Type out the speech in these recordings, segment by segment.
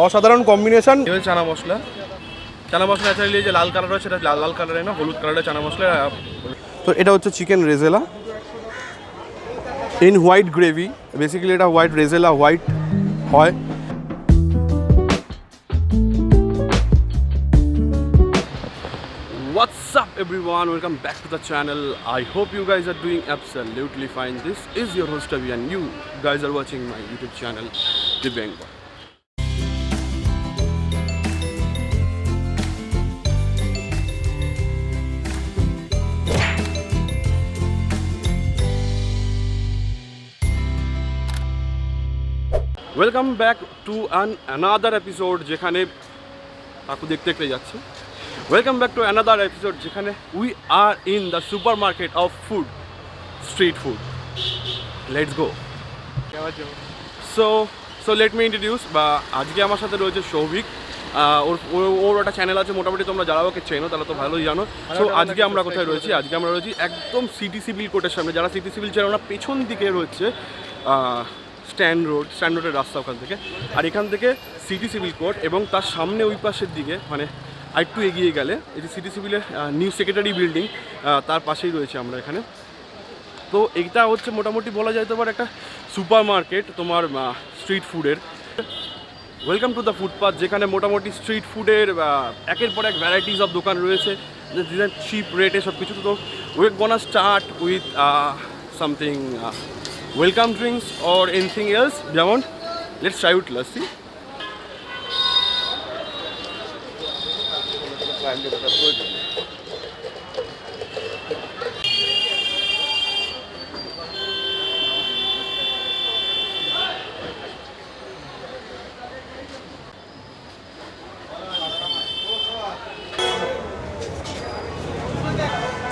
অসাধারণ combination. Chana masala, chana masala naturally যে লাল colour হয় সেটা লাল কালারে না, হলুদ কালারের চানা মশলা। তো এটা হচ্ছে chicken rezala in white gravy. Basically এটা হোয়াইট রেজেলা হোয়াইট হয়। What's up everyone, welcome back to the channel. I hope you guys are doing absolutely fine. This is your host Avi and you guys are watching my YouTube channel Divyang. Welcome back to another episode যেখানে আপু দেখতে দেখতে যাচ্ছে। Welcome back to another episode যেখানে we are in the supermarket of food, street food. Let's go. So let me introduce, আজকে আমার সাথে রয়েছে সৌভিক। ওর একটা চ্যানেল আছে, মোটামুটি তোমরা যারা ওকে চেনো তারা তো ভালোই জানো। সো আজকে আমরা কোথায় রয়েছি? আজকে আমরা রয়েছি একদম সিটি সিভিল কোর্টের সামনে। যারা সিটি সিভিল চেনো না, পেছন দিকে রয়েছে স্ট্যান্ড রোডের রাস্তা ওখান থেকে। আর এখান থেকে সিটি সিভিল কোর্ট এবং তার সামনে ওই পাশের দিকে মানে আরেকটু এগিয়ে গেলে এই যে সিটি সিভিলের নিউ সেক্রেটারি বিল্ডিং, তার পাশেই রয়েছে আমরা এখানে। তো এইটা হচ্ছে মোটামুটি বলা যায় তোমার একটা সুপার মার্কেট তোমার স্ট্রিট ফুডের। ওয়েলকাম টু দ্য ফুডপাথ, যেখানে মোটামুটি স্ট্রিট ফুডের একের পর এক ভ্যারাইটিস অফ দোকান রয়েছে, চিপ রেটে সব কিছু। তো we gonna start with something welcome drinks or anything else, যেমন let's try with lassi.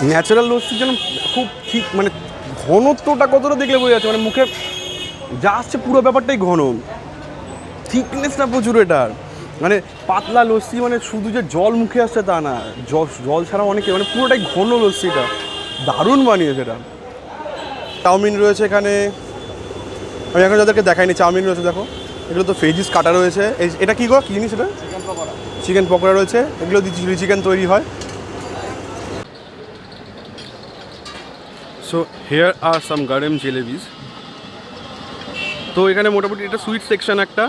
Natural লস্যির জন্য খুব ঠিক মানে ঘনত্বটা কতটা দেখলে বোঝা যাচ্ছে, মানে মুখে যা আসছে পুরো ব্যাপারটাই ঘন, থিকনেসটা প্রচুর এটার। মানে পাতলা লস্যি মানে শুধু যে জল মুখে আসছে তা না, জল ছাড়াও অনেকে মানে পুরোটাই ঘন লস্যিটা, দারুণ বানিয়েছে এটা। চাউমিন রয়েছে এখানে, আমি এখন যাদেরকে দেখাইনি চাউমিন রয়েছে, দেখো এগুলো তো ভেজিস কাটা রয়েছে। এটা কী গো, কী জিনিস এটা? চিকেন পকোড়া রয়েছে, এগুলো দিয়ে চিলি চিকেন তৈরি হয়। So here are some garden jalebis. তো এখানে মোটামুটি এটা সুইট সেকশন একটা,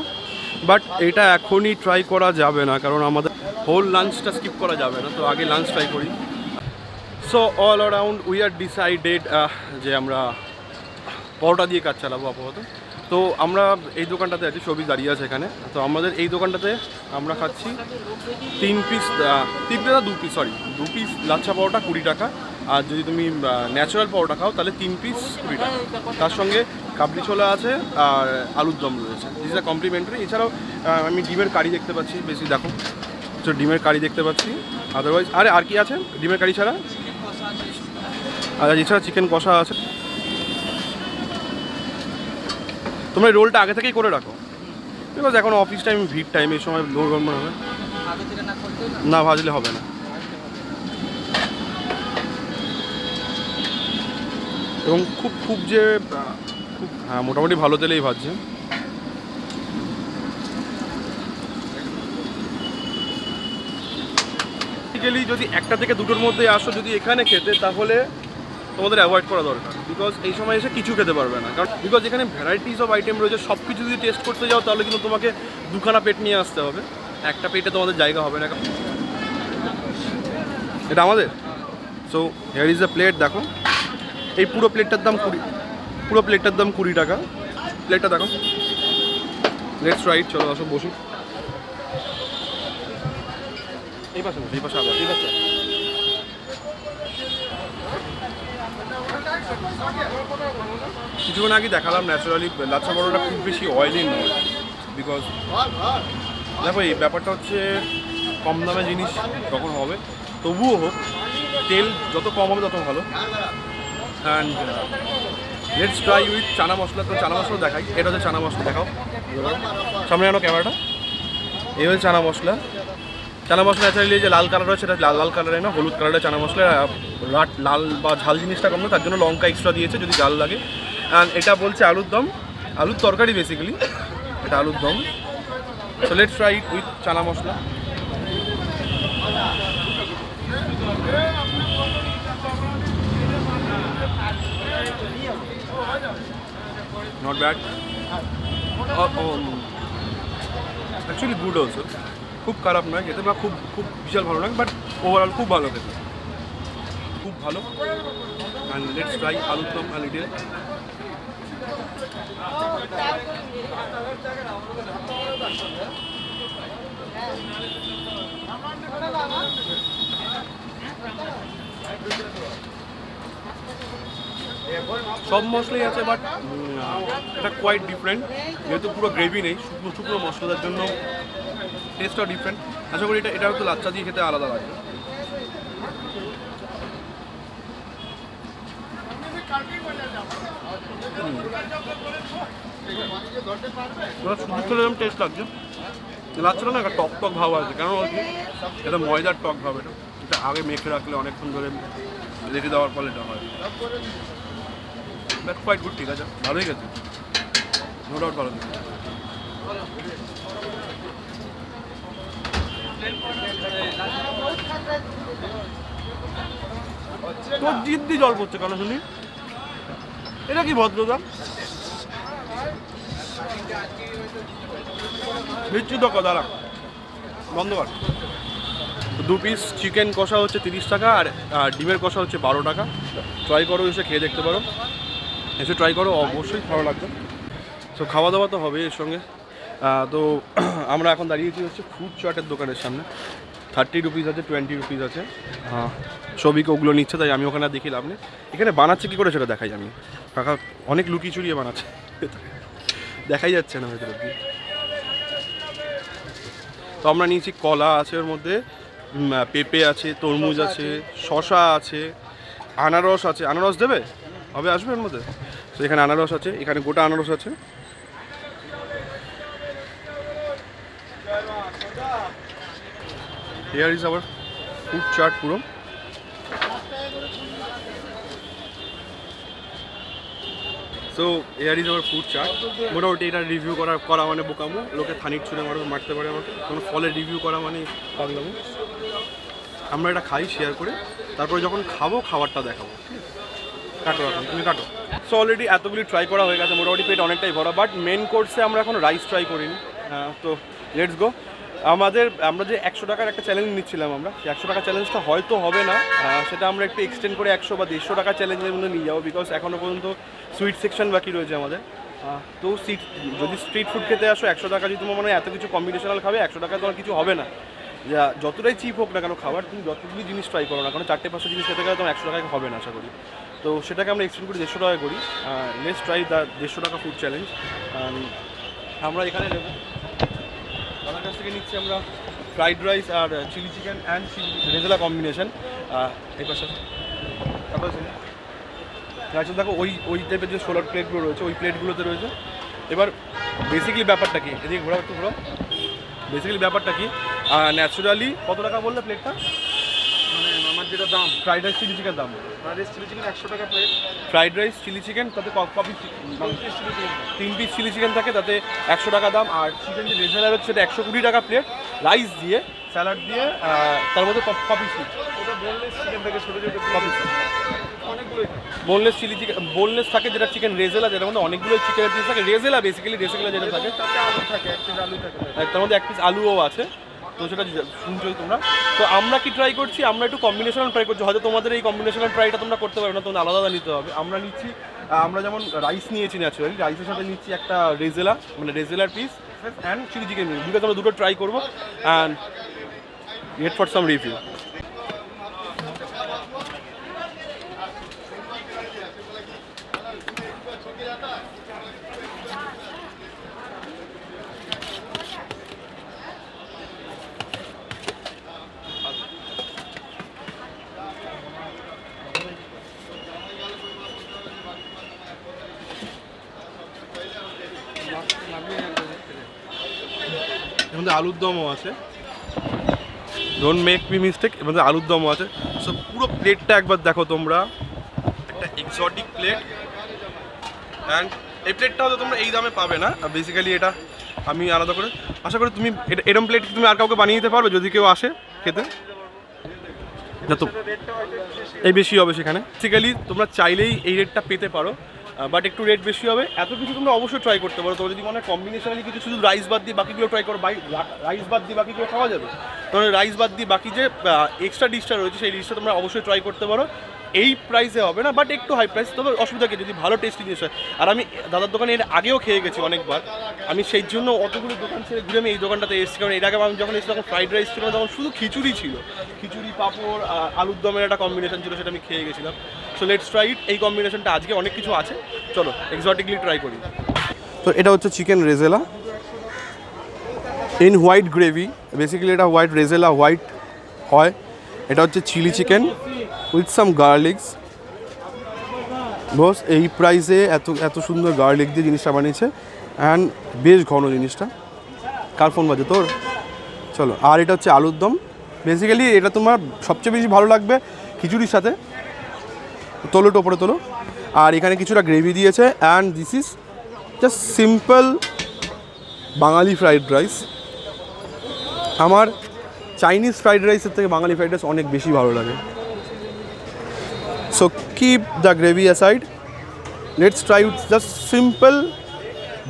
বাট এটা এখনই ট্রাই করা যাবে না কারণ আমাদের হোল লাঞ্চটা স্কিপ করা যাবে না। তো আগে লাঞ্চ ট্রাই করি। So all around we are decided যে আমরা পরোটা দিয়ে কাজ চালাবো আপাতত। তো আমরা এই দোকানটাতে আছি, ছবি দাঁড়িয়ে আছে এখানে। তো আমাদের এই দোকানটাতে আমরা খাচ্ছি 2 পিস লাচ্ছা পরোটা 20 টাকা। আর যদি তুমি ন্যাচারাল পরোটা খাও তাহলে 3 পিস 20 টাকা। তার সঙ্গে কাবলি ছোলা আছে আর আলুর দম রয়েছে, দিস ইজ কমপ্লিমেন্টারি। এছাড়াও আমি ডিমের কারি দেখতে পাচ্ছি, বেশি দেখো তো ডিমের কারি দেখতে পাচ্ছি। আদারওয়াইজ আর কি আছে ডিমের কারি ছাড়া? আর এছাড়া চিকেন কষা আছে। তোমরা এই রোলটা আগে থেকেই করে রাখো, বিকজ এখন অফিস টাইম, ভিড় টাইম, এই সময় লোক মনে হবে না, ভাজলে হবে না। এবং খুব হ্যাঁ মোটামুটি ভালো তেলেই ভাজছে। বেসিক্যালি যদি একটা থেকে দুটোর মধ্যে আসো যদি এখানে খেতে, তাহলে তোমাদের অ্যাভয়েড করা দরকার, বিকজ এই সময় এসে কিছু খেতে পারবে না। কারণ বিকজ এখানে ভ্যারাইটিস অফ আইটেম রয়েছে, সব কিছু যদি টেস্ট করতে যাও তাহলে কিন্তু তোমাকে দুখানা পেট নিয়ে আসতে হবে, একটা পেটে তোমাদের জায়গা হবে না। এটা আমাদের। So here is the plate, দেখো এই পুরো প্লেটটার দাম 20 টাকা। প্লেটটা দেখো, লেটস রাইট। চলো আসো বসি, এই পাশে আবার ঠিক আছে। কিছুক্ষণ আগে দেখালাম ন্যাচারালি লাচ্ছা পরোটা খুব বেশি অয়েলি নয়, বিকজ দেখো এই ব্যাপারটা হচ্ছে কম দামে জিনিস যখন হবে তবুও হোক, তেল যত কম হবে তত ভালো। And let's try with chana masala. তো চানা মশলা দেখাই, এটা হচ্ছে চানা মশলা, দেখাও সামনে আনো ক্যামেরাটা। এই হচ্ছে চানা মশলা ন্যাচারালি যে লাল কালার হয় সেটা লাল কালারে না, হলুদ কালারের চানা মশলা। লাল বা ঝাল জিনিসটা কম না, তার জন্য লঙ্কা এক্সট্রা দিয়েছে যদি ঝাল লাগে। অ্যান্ড এটা বলছে আলুর দম, আলুর তরকারি বেসিক্যালি। এটা আলুর দম। So let's try it with chana masala. Not bad, actually good also. খুব খারাপ নয় খেতে, বা খুব খুব বিশাল ভালো নয়, বাট ওভারঅল খুব ভালো খেতে, খুব ভালো। অ্যান্ড লেটস ট্রাই আলুর দম আ লিটল। সব মশলাই আছে, বাট এটা কোয়াইট ডিফারেন্ট, যেহেতু পুরো গ্রেভি নেই, শুকনো শুকনো মশলার জন্য টেস্টটাও ডিফারেন্ট। আশা করি এটা একটু লাচ্চা দিয়ে খেতে আলাদা লাগে। শুধু খেলে এরকম টেস্ট লাগছে, লাচ্চাটা না একটা টক টক ভাব আছে, কেন বলছি এটা ময়দার টক ভাব। এটা আগে মেখে রাখলে অনেকক্ষণ ধরে রেখে দেওয়ার ফলে এটা হয়। দ্যাটস কোয়াইট গুড, ঠিক আছে, ভালোই গেছে, নো ডাউট ভালো গেছে। তোর জিদ্দি জল পড়ছে কেন শুনি? এটা কি ভদ্রতা? দিচ্ছি তো কথা, বন্ধ কর। 2 পিস চিকেন কষা হচ্ছে 30 টাকা, আর ডিমের কষা হচ্ছে 12 টাকা। ট্রাই করো, এসে খেয়ে দেখতে পারো, এসে ট্রাই করো, অবশ্যই ভালো লাগবে। সো খাওয়া দাওয়া তো হবে এর সঙ্গে। তো আমরা এখন দাঁড়িয়েছি হচ্ছে ফুড চাটের দোকানের সামনে। 30 রুপিস আছে, 20 রুপিস আছে। সবিকে ওগুলো নিচ্ছে, তাই আমি ওখানে দেখি লাভ নেই। এখানে বানাচ্ছে কী করে সেটা দেখাই আমি। কাকা অনেক লুকিয়ে চুরিয়ে বানাচ্ছে, দেখাই যাচ্ছে না ভেতরে দিয়ে। তো আমরা নিয়েছি কলা আছে ওর মধ্যে, পেঁপে আছে, তরমুজ আছে, শশা আছে, আনারস আছে। আনারস দেবে? হবে, আসবে এর মধ্যে। তো এখানে আনারস আছে, এখানে গোটা আনারস আছে। Here is our food chart পুরো। So here is our food chart. মোটামুটি এটা রিভিউ করা মানে বোকামো, লোকে থানির ছুঁড়ে মারতে পারে আমাকে, কোনো ফলের রিভিউ করা মানে পাগলামো। আমরা এটা খাই শেয়ার করে, তারপরে যখন খাবো খাবারটা দেখাবো। কাটো এখন, তুমি কাটো। সো অলরেডি এতগুলি ট্রাই করা হয়ে গেছে, মোটামুটি পেট অনেকটাই ভরা, বাট মেন কোর্সে আমরা এখন রাইস ট্রাই করিনি। তো লেটস গো। আমরা যে 100 টাকার একটা চ্যালেঞ্জ নিচ্ছিলাম, আমরা 100 টাকা চ্যালেঞ্জটা হয়তো হবে না, সেটা আমরা একটু এক্সটেন্ড করে 100 বা 150 টাকা চ্যালেঞ্জের মধ্যে নিয়ে যাবো, বিকজ এখনও পর্যন্ত সুইট সেকশন বাকি রয়েছে আমাদের। তো যদি স্ট্রিট ফুড খেতে আসো 100 টাকা যদি তোমার মানে এত কিছু কম্বিনেশনাল খাবে, 100 টাকা তোমার কিছু হবে না। যতটাই চিপ হোক না কেন খাবার, তুমি যতগুলি জিনিস ট্রাই করো না কারণ 4-5 জিনিস খেতে গেলে তোমার 100 টাকায় হবে না আশা করি। তো সেটাকে আমরা এক্সটেন্ড করে 150 টাকা করি। লেটস ট্রাই দ্য 150 টাকা ফুড চ্যালেঞ্জ। আমরা এখানে নেব, আমার কাছ থেকে নিচ্ছি আমরা ফ্রাইড রাইস আর chilli chicken and rezala combination. এই পাশে আচ্ছা দেখো, ওই টাইপের যে সোলার প্লেটগুলো রয়েছে ওই প্লেটগুলোতে রয়েছে। এবার বেসিক্যালি ব্যাপারটা কি, এদিকে ঘোরা একটু ঘোরা, বেসিক্যালি ব্যাপারটা কি, ন্যাচুরালি কত টাকা বললে প্লেটটা? মানে আমার যেটা দাম, ফ্রাইড রাইস চিলি চিকেন দাম, ফ্রাইড রাইস চিলি চিকেন 100 টাকা plate. Fried rice chilli chicken তাতে কপি 3 পিস চিলি চিকেন থাকে, তাতে 100 টাকা দাম। আর চিকেন যে রেজালার হচ্ছে সেটা 120 টাকা প্লেট, রাইস দিয়ে স্যালাড দিয়ে, তার মধ্যে কপি স্যুপ। ওটা বোনলেস চিকেন থেকে ছোটো ছোটো কপি স্যুপ অনেকগুলোই বোনলেস চিলি চিকেন, বোনলেস থাকে যেটা চিকেন রেজালা, যেটার মধ্যে অনেকগুলো চিকেনের পিস থাকে। রেজালা বেসিক্যালি রেজালা যেটা থাকে তাতে আলু থাকে, 1 পিস আলু থাকে, তার মধ্যে 1 পিস আলুও আছে। তো সেটা শুনছোই তোমরা। তো আমরা কি ট্রাই করছি, আমরা একটু কম্বিনেশনাল ট্রাই করছি। হয়তো তোমাদের এই কম্বিনেশনাল ট্রাইটা তোমরা করতে পারবে না, তোমাদের আলাদা আলাদা নিতে হবে। আমরা নিচ্ছি, আমরা যেমন রাইস নিয়েছি ন্যাচুরালি, রাইসের সাথে নিচ্ছি একটা রেজালা, মানে রেজালার পিস অ্যান্ড চিলি চিকেন। আমরা দুটো ট্রাই করবো and wait for some review. এর মধ্যে আলুর দমও আছে, ডোন্ট মেক মি মিস্টেক, এর মধ্যে আলুর দমও আছে। সো পুরো প্লেটটা একবার দেখো তোমরা, একটা এক্সোটিক প্লেট অ্যান্ড এই প্লেটটাও তো তোমরা এই দামে পাবে না, বেসিক্যালি এটা আমি আলাদা করে আশা করি তুমি এরম প্লেট তুমি আর কাউকে বানিয়ে দিতে পারবে যদি কেউ আসে খেতে, না তো এই বেশি হবে সেখানে। বেসিক্যালি তোমরা চাইলেই এই রেটটা পেতে পারো, বাট একটু রেট বেশি হবে। এত কিছু তোমরা অবশ্যই ট্রাই করতে পারো। তোমরা যদি মনে হয় কম্বিনেশনালি কিছু শুধু রাইস বাদ দিয়ে বাকিগুলো ট্রাই করো, রাইস বাদ দিয়ে বাকিগুলো খাওয়া যাবে, তাহলে রাইস বাদ দিয়ে বাকি যে এক্সট্রা ডিশটা রয়েছে সেই ডিশটা তোমরা অবশ্যই ট্রাই করতে পারো। এই প্রাইসে হবে না, বাট একটু হাই প্রাইস, তবে অসুবিধা কি যদি ভালো টেস্টি জিনিস হয়। আর আমি দাদার দোকানে এর আগেও খেয়ে গেছি অনেকবার, আমি সেই জন্য অতগুলো দোকান ছেড়ে ঘুরে আমি এই দোকানটাতে এসেছি। কারণ এর আগে আমি যখন এসেছি তখন ফ্রাইড রাইস ছিল, তখন শুধু খিচুড়ি ছিল, খিচুড়ি পাঁপড় আলুর দমের একটা কম্বিনেশন ছিল, সেটা আমি খেয়ে গেছিলাম। So let's try it. এই কম্বিনেশনটা আজকে অনেক কিছু আছে, চলো এক্সোটিকলি ট্রাই করি। তো এটা হচ্ছে chicken rezala in white gravy, basically এটা হোয়াইট রেজেলা হোয়াইট হয়। এটা হচ্ছে chilli chicken with some garlics. Boss এই প্রাইসে এত সুন্দর গার্লিক দিয়ে জিনিসটা বানিয়েছে, অ্যান্ড বেশ ঘন জিনিসটা। কার ফোন বাজে তোর? চলো। আর এটা হচ্ছে আলুর দম। বেসিক্যালি এটা তোমার সবচেয়ে বেশি ভালো লাগবে খিচুড়ির সাথে। তোলো ওপরে তোলো। আর এখানে কিছুটা গ্রেভি দিয়েছে, and this is just simple Bangali fried rice. আমার চাইনিজ ফ্রাইড রাইসের থেকে বাঙালি ফ্রাইড রাইস অনেক বেশি ভালো লাগে। So keep the gravy aside, let's try with just simple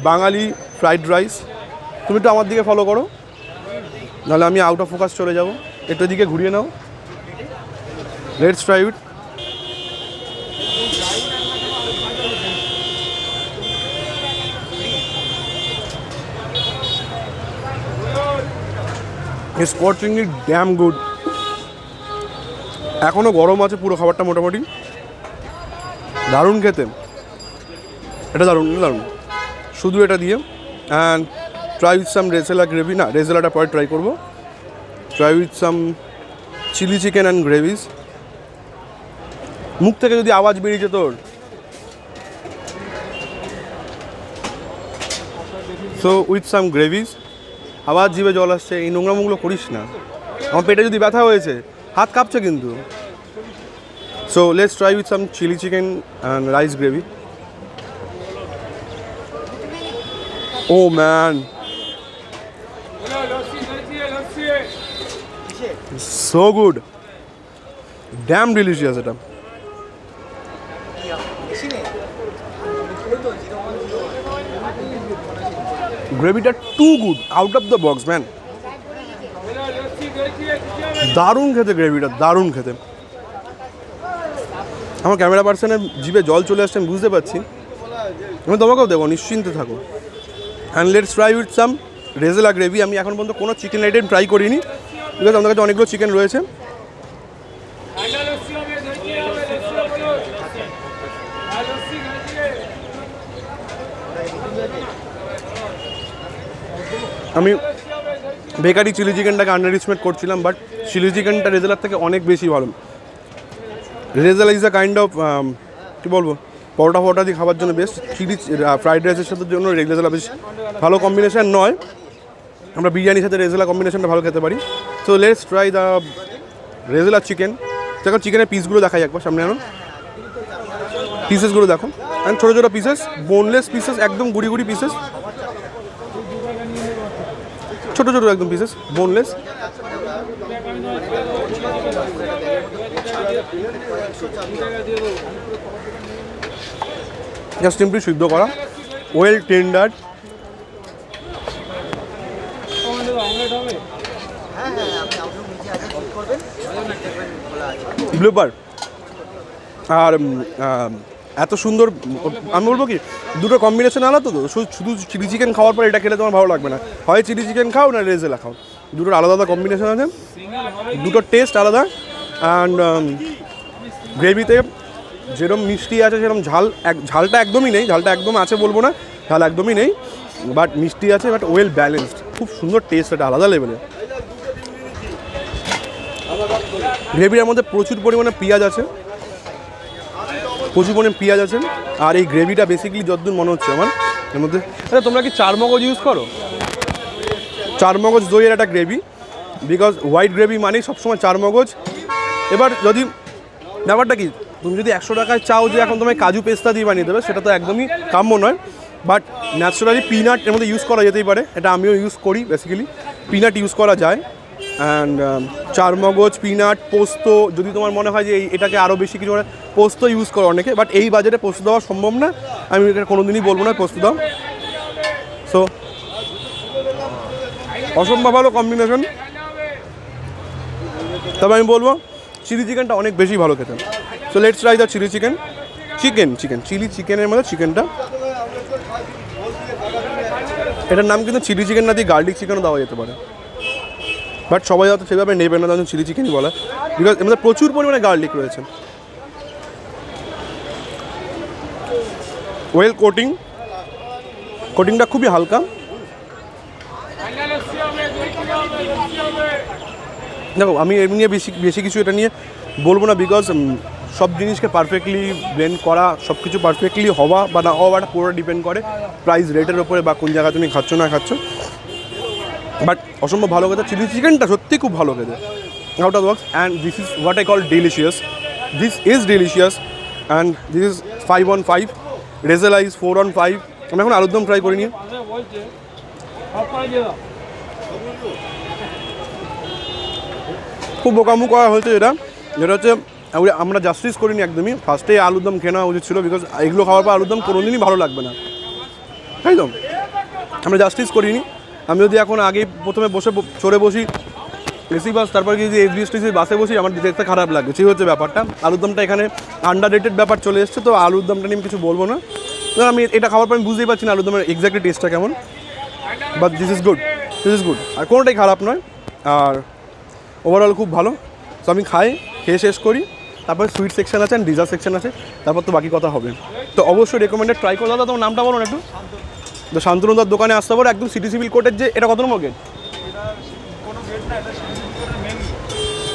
Bangali fried rice. তুমি একটু আমার দিকে ফলো করো, নাহলে আমি আউট অফ ফোকাস চলে যাবো। একটু দিকে ঘুরিয়ে নাও। Let's try with. স্পটিংলি ড্যাম গুড। এখনও গরম আছে পুরো খাবারটা মোটামুটি। দারুণ খেতে, এটা দারুণ দারুণ। শুধু এটা দিয়ে and try with some rezala gravy, না রেজেলাটা পরে ট্রাই করবো। Try with some chilli chicken and gravies. মুখ থেকে যদি আওয়াজ বেরিয়েছে তোর, সো উইথ সাম গ্রেভিস। আবার জিভে জল আসছে, এই নোংরামুগুলো করিস না। আমার পেটে যদি ব্যথা হয়েছে, হাত কাঁপছে কিন্তু। So let's try with some chilli chicken and rice gravy. Oh man, so good, damn delicious. এটা গ্রেভিটা too good, out of the box man. দারুণ খেতে গ্রেভিটা, দারুণ খেতে। আমার ক্যামেরা পার্সনের জিভে জল চলে আসছে, আমি বুঝতে পারছি। আমি তোমাকেও দেবো, নিশ্চিন্তে থাকো। And let's try with some rezala gravy. আমি এখন পর্যন্ত কোনো চিকেন আইটেম ট্রাই করিনি, বিকজ আমাদের কাছে অনেকগুলো চিকেন রয়েছে। আমি বেকারি চিলি চিকেনটাকে আন্ডার এস্টিমেট করছিলাম, বাট চিলি চিকেনটা রেজেলার থেকে অনেক বেশি ভালো। Rezala is a kind of কী বলবো, পরোটা দিয়ে খাবার জন্য বেস্ট। চিলি ফ্রাইড রাইসের সাথে জন্য রেজেলা বেশ ভালো কম্বিনেশান নয়। আমরা বিরিয়ানির সাথে রেজেলা কম্বিনেশনটা ভালো খেতে পারি। So let's try the rezala chicken. দেখো চিকেনের পিসগুলো দেখাই একবার, সামনে আনো। পিসেসগুলো দেখো, অ্যান্ড ছোটো ছোটো পিসেস, বোনলেস পিসেস, একদম গুড়ি গুড়ি পিসেস, ছোটো ছোটো একদম পিসেস, বোনলেস। জাস্ট সিম্পলি সিদ্ধ করা, ওয়েল টেন্ডার। ব্লুপার। আর এত সুন্দর, আমি বলবো কি দুটো কম্বিনেশন আলাদা তো। শুধু চিলি চিকেন খাওয়ার পর এটা খেলে তোমার ভালো লাগবে না। হয় চিলি চিকেন খাও না রেজেলা খাও, দুটোর আলাদা আলাদা কম্বিনেশন আছে, দুটোর টেস্ট আলাদা। অ্যান্ড গ্রেভিতে যেরকম মিষ্টি আছে সেরকম ঝালটা একদমই নেই। ঝালটা একদম আছে বলবো না, ঝাল একদমই নেই, বাট মিষ্টি আছে, বাট ওয়েল ব্যালেন্সড। খুব সুন্দর টেস্ট, এটা আলাদা লেভেলের। গ্রেভির মধ্যে প্রচুর পরিমাণে পেঁয়াজ আছে, আর এই গ্রেভিটা বেসিক্যালি যতদূর মনে হচ্ছে আমার এর মধ্যে, আচ্ছা তোমরা কি চারমগজ ইউজ করো? চারমগজ দইয়ের একটা গ্রেভি, বিকজ হোয়াইট গ্রেভি মানেই সবসময় চারমগজ। এবার যদি ব্যাপারটা কি, তুমি যদি 100 টাকায় চাও যে এখন তোমায় কাজু পেস্তা দিয়ে বানিয়ে দেবে, সেটা তো একদমই কাম্য নয়। বাট ন্যাচারালি পিনাট এর মধ্যে ইউজ করা যেতেই পারে, এটা আমিও ইউজ করি বেসিক্যালি, পিনাট ইউজ করা যায়। অ্যান্ড চারমগজ, পিনাট, পোস্ত, যদি তোমার মনে হয় যে এটাকে আরও বেশি কিছু পোস্ত ইউজ করে অনেকে, বাট এই বাজেটে পোস্ত দেওয়া সম্ভব না, আমি এটা কোনো দিনই বলবো না পোস্ত দাও। সো অসম্ভব ভালো কম্বিনেশন। তবে আমি বলবো চিলি চিকেনটা অনেক বেশি ভালো খেতে। So let's try the chilli chicken. Chilli চিকেনের মধ্যে চিকেনটা, এটার নাম কিন্তু চিলি চিকেন না দিয়ে গার্লিক চিকেনও দেওয়া যেতে পারে, বাট সবাই হয়তো সেভাবে নেবে না, চিলি চিকেনই বলে, বিকজ এর মধ্যে প্রচুর পরিমাণে গার্লিক রয়েছে। ওয়েল কোটিংটা খুবই হালকা। দেখো আমি এমনি বেশি কিছু এটা নিয়ে বলবো না, বিকজ সব জিনিসকে পারফেক্টলি ব্লেন্ড করা, সব কিছু পারফেক্টলি হওয়া বা না হওয়াটা পুরো ডিপেন্ড করে প্রাইস রেটের ওপরে বা কোন জায়গায় তুমি খাচ্ছ না খাচ্ছ। বাট অসম্ভব ভালো খেতে, চিলি চিকেনটা সত্যি খুব ভালো খেতে, out of box. And this is what I call delicious, and this is 5 on 5, rezala is 4 on 5। আমি এখন আলুর দম ট্রাই করিনি। খুব বোকামু করা হয়েছে যেটা হচ্ছে আমরা জাস্টিস করিনি একদমই। ফার্স্টে আলুর দম খেয়ে নেওয়া উচিত ছিল, বিকজ এগুলো খাওয়ার পর আলুর দম কোনোদিনই ভালো লাগবে না, তাই তো? আমরা জাস্টিস করিনি। আমি যদি এখন আগেই প্রথমে চড়ে বসি এসি বাস, তারপর যদি এসবিএসটিসি বাসে বসি, আমার দেখতে খারাপ লাগবে, সেই হচ্ছে ব্যাপারটা। আলুর দমটা এখানে আন্ডার রেটেড ব্যাপার চলে এসছে, তো আলুর দমটা নিয়ে আমি কিছু বলবো না। আমি এটা খাওয়ার পর আমি বুঝতেই পারছি না আলুর দমের এক্স্যাক্টলি টেস্টটা কেমন, বাট দিস ইজ গুড। আর কোনোটাই খারাপ নয়, আর ওভারঅল খুব ভালো। তো আমি খেয়ে শেষ করি, তারপর সুইট সেকশন আছে অ্যান্ড ডিজার্ট সেকশন আছে, তারপর তো বাকি কথা হবে। তো অবশ্যই রেকমেন্ডেড, ট্রাই করো। দাদা তোমার নামটা বলো না একটু। তো শান্তনুদার দোকানে আসতে পারো, একদম সিটি সিভিল কোর্টের যে, এটা কত নম্বর গেট?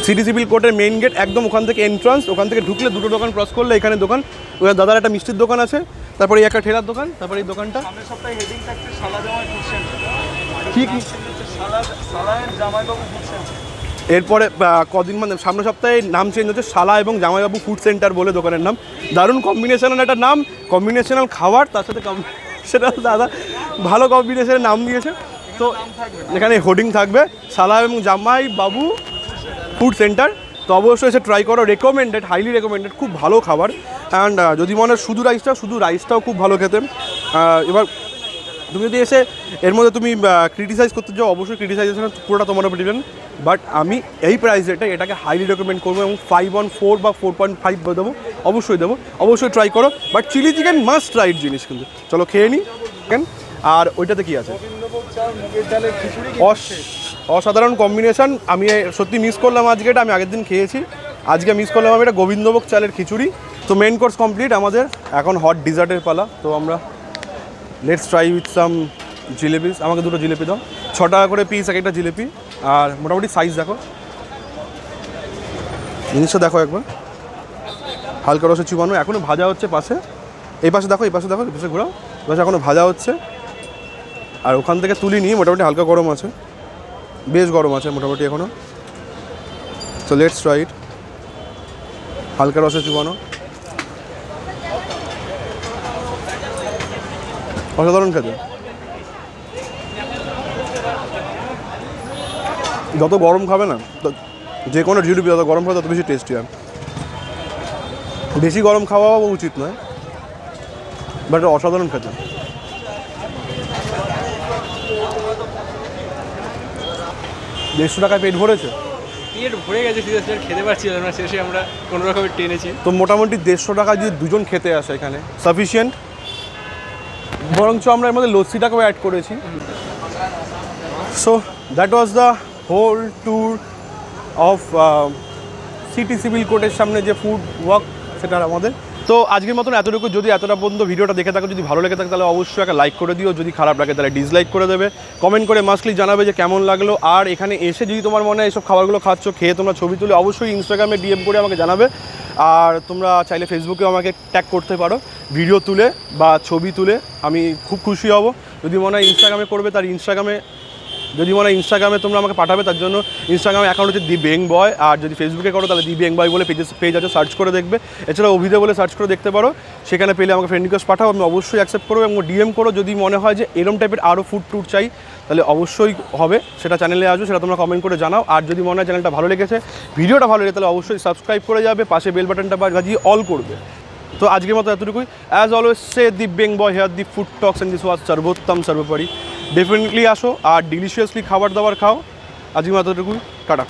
সিটি সিভিল কোর্টের মেইন গেট, একদম ওখান থেকে এন্ট্রান্স, ওখান থেকে ঢুকলে দুটো দোকান ক্রস করলে এখানে দোকান। ওখানে দাদার একটা মিষ্টির দোকান আছে, তারপরে এই একটা ঠেলার দোকান, তারপরে এই দোকানটা। সামনের সপ্তাহে হেডিং থাকছে শালা জামাই ফুড সেন্টার। কি শালা জামাইবাবু ফুড সেন্টার। এরপরে কদিন মানে সামনের সপ্তাহে নাম চেঞ্জ হচ্ছে, শালা এবং জামাইবাবু ফুড সেন্টার বলে দোকানের নাম। দারুণ কম্বিনেশনাল একটা নাম, কম্বিনেশনাল খাবার, তার সাথে সেটা দাদা ভালো কম্বিনেশনের নাম দিয়েছে। তো এখানে হোর্ডিং থাকবে শালা এবং জামাইবাবু ফুড সেন্টার। তো অবশ্যই এসে ট্রাই করো, রেকমেন্ডেড, হাইলি রেকমেন্ডেড, খুব ভালো খাবার। অ্যান্ড যদি মনে হয় শুধু রাইসটাও খুব ভালো খেতে। এবার তুমি যদি এসে এর মধ্যে তুমি ক্রিটিসাইজ করতে চাও, অবশ্যই ক্রিটিসাইজেশন পুরোটা তোমার উপর ডিপেন্ড, বাট আমি এই প্রাইস রেটে এটাকে হাইলি রেকমেন্ড করবো এবং 5 on 4 বা 4.5 দেবো, অবশ্যই ট্রাই করো। But chilli chicken must tried জিনিস কিন্তু। চলো খেয়ে নিই। আর ওইটাতে কি আছে? অসাধারণ কম্বিনেশন। আমি সত্যি মিস করলাম আজকে, এটা আমি আগের দিন খেয়েছি, আজকে মিস করলাম আমি এটা গোবিন্দভোগ চালের খিচুড়ি। তো মেন কোর্স কমপ্লিট, আমাদের এখন হট ডিজার্টের পালা। তো আমরা লেটস ট্রাই উইথ সাম জিলেপিস। আমাকে দুটো জিলেপি দাও, 6 টাকা করে পিস এক একটা জিলেপি। আর মোটামুটি সাইজ দেখো, জিনিসটা দেখো একবার, হালকা রসে চুবানো, এখনও ভাজা হচ্ছে পাশে। এই পাশে দেখো, এই পাশে ঘোরাও, পাশে এখনও ভাজা হচ্ছে। আর ওখান থেকে তুলিনি, মোটামুটি হালকা গরম আছে, বেশ গরম আছে মোটামুটি এখনও। So let's try it. হালকা রসে চুবানো, অসাধারণ খেতে। যত গরম খাবে না, যে কোনো জিলিপি যত গরম খাবে তত বেশি টেস্টি হয়। বেশি গরম খাওয়াও উচিত নয়, বাট অসাধারণ খেতে। 150 টাকায় পেট ভরেছে? পেট ভরে গেছে, খেতে পারছিলাম না, শেষে আমরা কোনো রকমে টেনেছি। তো মোটামুটি 150 টাকা যদি দুজন খেতে আসে এখানে সাফিসিয়েন্ট। বরঞ্চ আমরা এর মধ্যে লস্যিটাকেও অ্যাড করেছি। So that was the whole tour of city civil কোর্টের সামনে যে ফুড ওয়াক, সেটা আমাদের। তো আজকের মতন এতটুকু। যদি এতটা পর্যন্ত ভিডিওটা দেখে থাকো, যদি ভালো লেগে থাকে তাহলে অবশ্যই একটা লাইক করে দিও, যদি খারাপ লাগে তাহলে ডিসলাইক করে দেবে। কমেন্ট করে মাস্টলি জানাবে যে কেমন লাগলো। আর এখানে এসে যদি তোমার মনে হয় এইসব খাবারগুলো খাচ্ছ, খেয়ে তোমরা ছবি তুলে অবশ্যই ইনস্টাগ্রামে ডিএম করে আমাকে জানাবে। আর তোমরা চাইলে ফেসবুকেও আমাকে ট্যাগ করতে পারো, ভিডিও তুলে বা ছবি তুলে, আমি খুব খুশি হব। যদি মনে হয় ইনস্টাগ্রামে করবে, তার ইনস্টাগ্রামে যদি মনে হয় ইনস্টাগ্রামে তোমরা আমাকে পাঠাবে, তার জন্য ইনস্টাগ্রামে অ্যাকাউন্ট হচ্ছে দি বেং বয়, আর যদি ফেসবুকে করো তাহলে দি বেং বয় বলে পেজ আছে, সার্চ করে দেখবে। এছাড়া অভিদে বলে সার্চ করে দেখতে পারো, সেখানে পেলে আমাকে ফ্রেন্ড রিকোয়েস্ট পাঠাও, আমি অবশ্যই অ্যাকসেপ্ট করবো এবং ডিএম করো। যদি মনে হয় যে এরম টাইপের আরও ফুড ট্যুর চাই তাহলে অবশ্যই হবে, সেটা চ্যানেলে আসবে, সেটা তোমরা কমেন্ট করে জানাও। আর যদি মনে হয় চ্যানেলটা ভালো লেগেছে, ভিডিওটা ভালো লেগে তাহলে অবশ্যই সাবস্ক্রাইব করে যাবে, পাশে বেল বাটনটা বাজিয়ে অল করবে। তো আজকের মতো এতটুকুই। As always say the bong boy here the food talks and this was সর্বোত্তম সর্বোপরি। ডেফিনেটলি আসো আর ডিলিশিয়াসলি খাবার দাবার খাও। আজকের মতো এতটুকুই, টাটা।